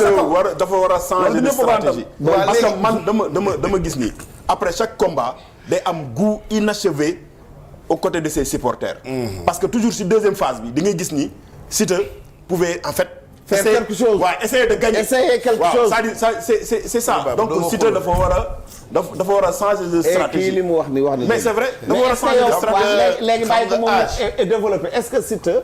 dafa war a changer de stratégie. parce que man dama gis ni après chaque combat day am goût inachevé aux côtés de ses supporters. parce que toujours si deuxième phase bi di ngay gis ni Siteu pouvait en fait. faire quelque chose essayer de gagner. essayer quelque chose c'est ça donc Siteu dafa war a changer de stratégie. kii li mu wax ni mais c'est vrai dafa war a changer de stratégie. léegi bàyyi ko moom développé est-ce que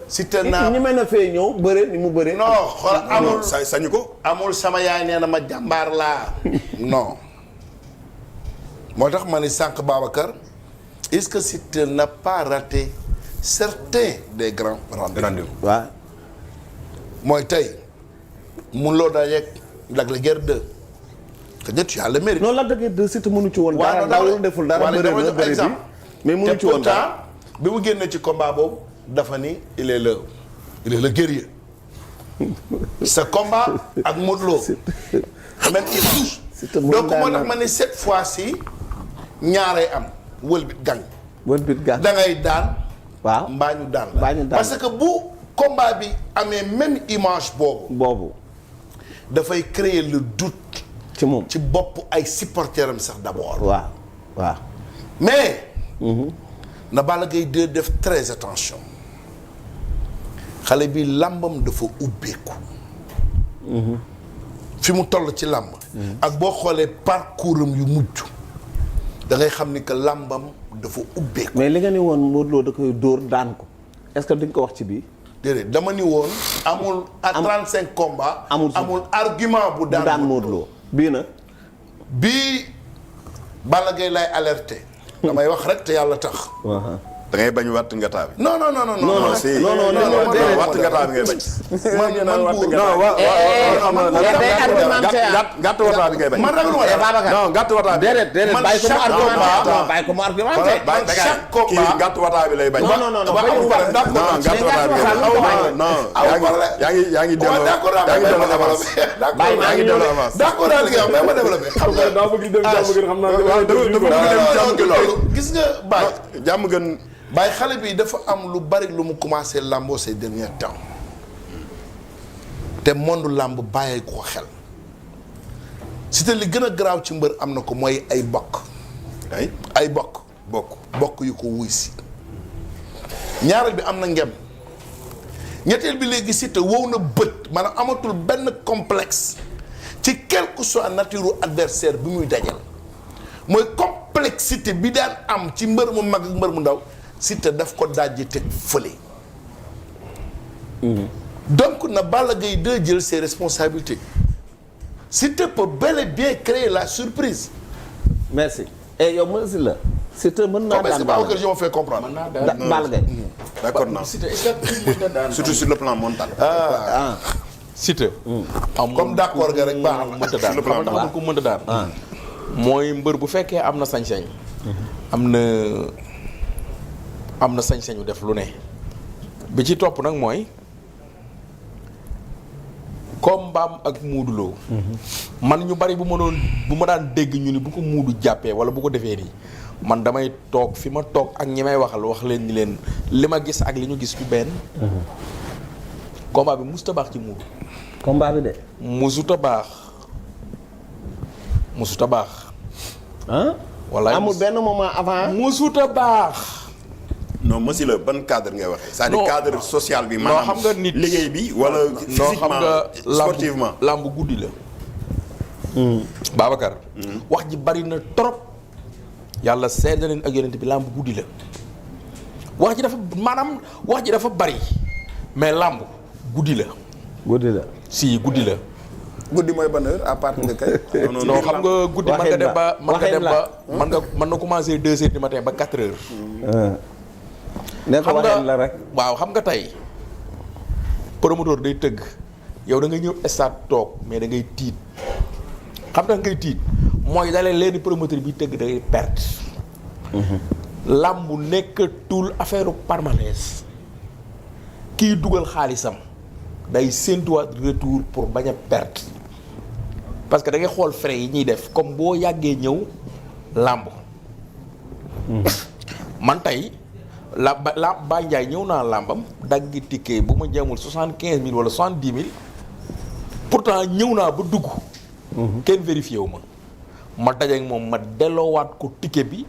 Siteu naa ñi mën a fee ñëw bëre ni mu bëre. non xool amul sañu ko. amul sama yaay nee na ma jàmbaar laa non moo tax ma ni sànq Babacar est-ce que Siteu n'a pas raté certains des grands rendez-vous. waaw. mooy tey mun loo daa yegg Lac de Guiers 2 que ñett yàlla mérite. non Lac de Guiers 2 Siteu mënu ci woon dara dawul deful dara bëri na bëri bi mais mënu ci woon dara bi mu génnee ci combat boobu dafa ni il est le guerrier sa combat ak Modou Lo même image donc moo tax ma ne cette fois-ci ñaaree am wëlbit gang da ngay daan waaw mbaa ñu daan la parce que bu combat bi amee même image boobu dafay créer le doute ci moom ci bopp ay supporters am sax d'abord. waaw mais. na Balla Gaye 2 def très attention xale bi làmbam dafa ubbeeku. fi mu toll ci làmb. ak boo xoolee parcours am yu mujj da ngay xam ni que làmbam dafa ubbeeku. mais li nga ni woon Modou Lo da koy dóor daan ko est-ce que duñ ko wax ci bii. déedéet dama ni woon amul. à 35 combats. amul argument bu daan Modou Lo bii na. bii Balla Gaye lay alerté. damay wax rek te yàlla tax. da ngay bañ watt ngataa bi. non si watt ngataa bi ngay bañ. gàtt wataa bi ngay bañ. man ragaluma non gàtt wataa bi. déedéet bàyyi ko mu argumenté. chaque combat kii gàtt wataa bi lay bañ. non gàtt wataa bi yaa ngi delloo avance. d'accord naa li nga wax mais ma développé. xam nga daa bëgg dem jàmm gën xam naa. gis nga Baye. jàmm gën. Baye xale bi dafa am lu bari lu mu commencé làmboo ces derniers temps te monde làmb bàyyee ko xel Siteu li gën a garaaw ci mbër am na ko mooy ay bokk. ay bokk yu ko wuy si. ñaareel bi am na ngem ñetteel bi léegi Siteu wow na bët maanaam amatul benn complexe ci quelle que soit nature adversaire bi muy dajal mooy complexité bi daan am ci mbër mu mag ak mbër mu ndaw Siteu daf ko dajji teg fële. donc na Balla Gaye 2 jël ses responsabilités Siteu peut bel et bien créer la surprise. merci et yow mën si la Siteu mën naa daan Balla Gaye je me fais comprendre. mën naa daan Balla Gaye. d'accord non surtout sur le plan mental. Siteu. comme d'accord nga rek baax na. mënta daan xam nga ko mënta daan. mooy mbër bu fekkee am na sañ-sañ. am na sañ-sañu def lu ne. bi ci topp nag mooy combat ak Modou Lo. man ñu bari bu ma daan dégg ñu ni bu ko Modou jàppee wala bu ko defee nii man damay toog fi ma toog ak ñi may waxal wax leen ni leen li ma gis ak li ñu gis du benn. combat bi musuta baax ci Modou. combat bi de. musuta baax. wallaay amul benn moment avant. musuta baax. non monsieur la ban cadre ngay waxee. c'est-à-dire cadre social bi. maanaam xam nga nit liggéey bi wala. physiquement sportivement lamb guddi la. Babacar. wax ji bari na trop. yàlla seet na leen ak yonent bi lamb guddi la. wax ji dafa bari mais lamb guddi la. si guddi la. guddi mooy ban heure à partir de kay. non xam nga guddi mën na commencer 2 heures du matin ba 4 heures. nekk waxeen la rek. waaw xam nga tey promoteur day tëgg yow da nga ñëw stade toog mais da ngay tiit xam nga ngay tiit mooy dalee leen promoteur bi tëgg da ngay perte. làmbu nekkatul affaire palmarès kiy dugal xaalisam day séentuwaat retour pour bañ a perte parce que da ngay xool frais yi ñuy def comme boo yàggee ñëw làmb. man tey. Baye Ndiaye ñëw naa làmbam dagg ticket bu ma jamul 75 000 wala 70 000 pourtant ñëw naa ba dugg. kenn vérifié wu ma dajeeg moom ma delloowaat ko ticket bi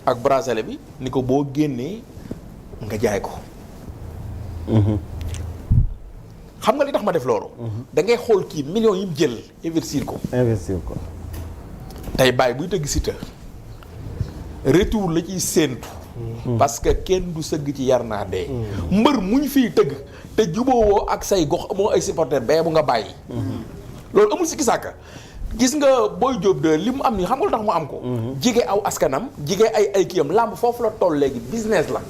ak bracelet bi ni ko boo génnee nga jaay ko. xam nga li tax ma def loolu. da ngay xool kii millions yi mu jël investir ko. tey bàyyi buy tëgg Siteu retour la ciy séentu. parce que kenn du sëgg ci yar naa dee. mbër muñ fiy tëgg te jubóowoo ak say gox amoo ay supporter bee bu nga bàyyi. loolu amul sikki sàkka gis nga Boy Diop de li mu am nii xam nga lu tax mu am ko. jige aw askanam jige ay kiyam làmb foofu la toll léegi business la.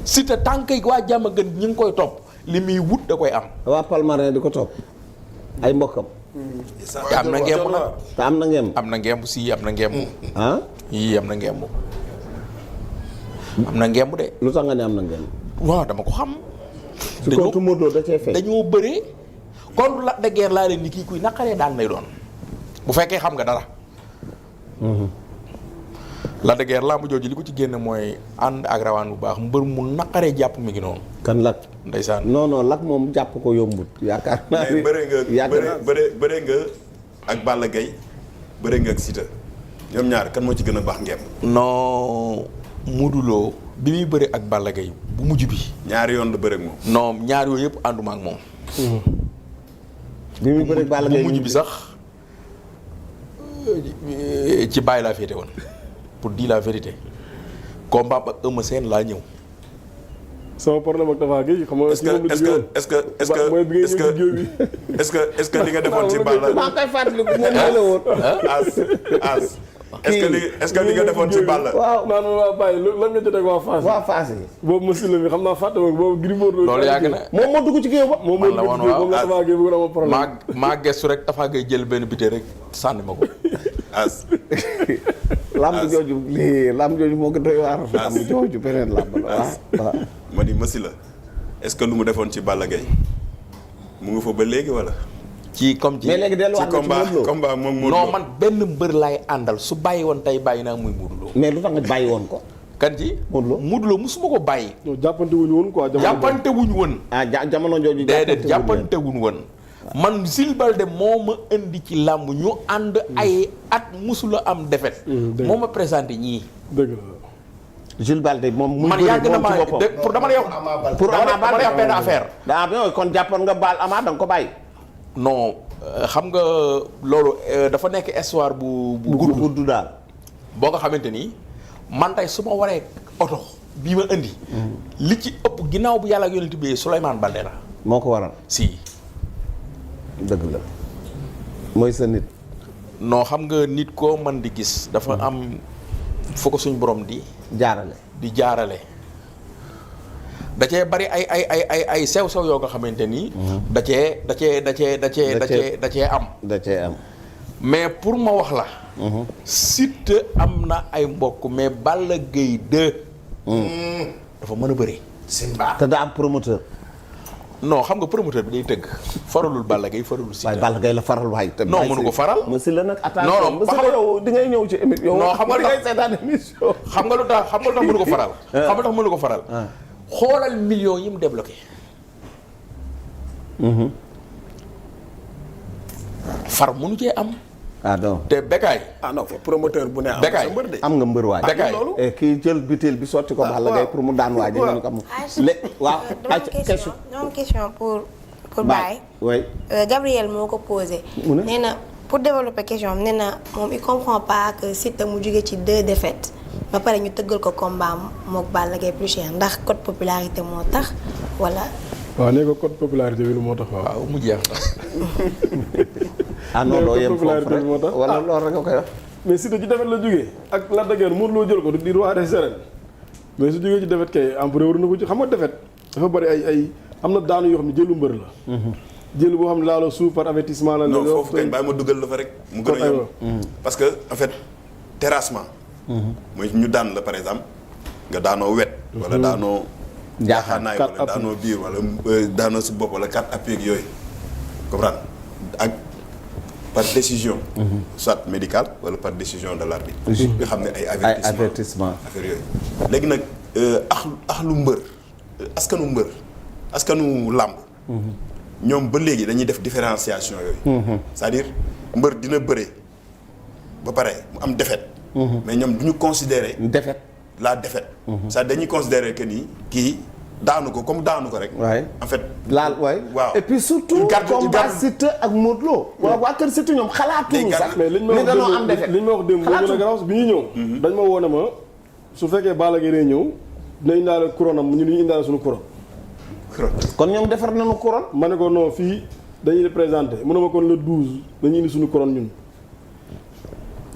Siteu tànk yi waa jàmm gën ñi ngi koy topp li muy wut da koy am. waa Palmarin di ko topp ay mbokkam. te am na ngemb nag. te am na ngemb. am na ngemb si am na ngemb. ah. yii am na ngemb. am na ngemb de. lu tax nga ne am na ngemb. waaw dama ko xam. su contre Modou Lo da cee fekk. dañoo bëree contre Lac de Guiers laa leen ni kii kuy naqaree daan lay doon bu fekkee xam nga dara. Lac de Guiers làmb jooju li ko ci génn mooy ànd ak rawaan bu baax mbër mu naqaree jàpp mi ngi noonu. kan Lac. ndeysaan non Lac moom jàpp ko yombut. yaakaar naa mais bëre nga ak Balla Gaye bëre nga ak Siteu ñoom ñaar kan moo ci gën a baax ngemb. non Modou Lo bi muy bëre ak Balla Gaye bu mujj bi. ñaari yoon la bëre ak moom. non ñaar yooyu yëpp ànduma ak moom. bi muy bëre ak Balla Gaye bu mujj bi sax ci bàyyi laa féete woon pour dire la vérité combat ak Eumeu Sène laa ñëw. sama problème ak Tapha Gueye xam nga. est-ce que li nga defoon ci Balla. maa koy fàttaliku moom la woon. est-ce que li nga defoon ci Balla. waaw naan ma waa Baye lan nga jotee ak waa Fass. waa Fass yi. boobu ma sila bi xam naa fàtte woon boobu Gris Bordeaux. loolu yàgg na moom moo dugg ci géew ba. moom moo dugg ci géew moom la Tapha Gueye bëgg na am problème. maa gestu rek Tapha Gueye jël benn bité rek sànni ma ko. lamb jooju moo ko doy waar. lamb jooju beneen lamb la waaw. ma ni Massi la est-ce que lu mu defoon ci Balla Gaye mu ngi fa ba léegi wala. ci comme ci mais léegi delluwaat na ci Modou Lo combat moom Modou Lo. non man benn mbër laay àndal su bàyyi woon tey bàyyi naa muy Modou Lo. mais lu tax nga bàyyi woon ko. kan ci Modou Lo musuma ko bàyyi. non jàppante wuñu woon quoi. jàppante wuñu woon. ah jamono jooju. déedéet jàppante wuñu woon. man Jules Baldé moo ma indi ci làmb ñu ànd ay at musula am defet moo ma présenté ñii. dëgg la. Jules Baldé moom. man yàgg na ma pour dama lay wax. pour Ama dama lay wax benn affaire. daa am kon jàppoon nga baal Ama da nga ko bàyyi. non xam nga loolu dafa nekk histoire bu gudd daal. boo nga xamante ni man tey su ma waree oto bii ma indi. li ci ëpp ginnaaw bu yàlla ak yonent bi Souleymane Baldé la. moo ko waral. si. dëgg la mooy sa nit. non xam nga nit koo man di gis dafa am foo ko suñ borom di. jaarale. da cee bari ay sew-sew yoo nga xamante ni. da cee am. mais pour ma wax la. Siteu am na ay mbokk mais Balla Gaye 2. dafa mën a bëri. te daa am promoteur. non xam nga promoteur bi day tëgg. faralul Balla Gaye faralul Siteu. waaye Balla Gaye la faral waay. non mënu ko faral. monsieur la nag non ba xam yow di ngay ñëw ci émission. non xam nga lu tax seetaan émission. xam nga lu tax mënu ko faral. xam nga lu tax mënu ko faral. xoolal millions yi mu débloqué. far mënu cee am. ah non te Bécaye. ah non promoteur bu ne am Bécaye sa mbër de. am nga mbër waay. Bécaye kii jël butéel bi sotti ko Balla Gaye pour mu daan waaj. waaw waaw. question dama question pour Baye. oui. Gabriel moo ko posé. nee na pour développer question nee na moom il comprend pas que Siteu mu jóge ci 2 défaites ba pare ñu tëggal ko combat mook Balla Gaye plus cher ndax code popularité moo tax wala. waaw nee ko code popularité bi lu moo tax waaw mu jeex na. ah non doo yem foofu rek moo tax wala loolu rek nga koy wax. mais Siteu ci defet la jógee ak Lac de Guiers Modou Lo jël ko di roi des arènes mais su jógee ci defet kay empereur na ko ci xam nga defet dafa bari ay am na daanu yoo xam ne jëlu mbër la. jël boo xam ne laaloo suuf par avertissement la. non foofu kañ bàyyi ma dugal la fa rek. mu gën a yomb parce que en fait terrassement. mooy ñu daan la par exemple nga daanoo wet. wala daanoo. jaaxaanaay wala daanoo biir wala daanoo si bopp wala 4 appuis ak yooyu comprendre ak par décision. soit médicale wala par décision de l'arbitre. nga xam ne ay avertissement affaire yooyu. léegi nag lu mbër askanu làmb. ñoom ba léegi dañuy def différenciation yooyu. c'est-à-dire mbër dina bëre ba pare mu am défaite. mais ñoom du ñu considérer défaite. la défaite. c'est-à-dire dañuy considérer que ni kii daanu ko comme daanu ko rek. waay en fait. laal waay. waaw et puis surtout. combat Siteu ak Modou Lo. waaw waa kër Siteu ñoom xalaatuñu sax. mais liñ ma wax démb moo gën a garaaw bi ñuy ñëw. dañ ma woo ne ma su fekkee Balla Gaye day ñëw dina indaale couronne am ñu indaale suñu couronne. kon ñoom defar nañu couronne. ma ne ko non fii dañuy représenté mu ne ma kon le 12 dañuy indi suñu couronne ñun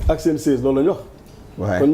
ak seen 16 loolu la ñu wax. waaye kon ñoom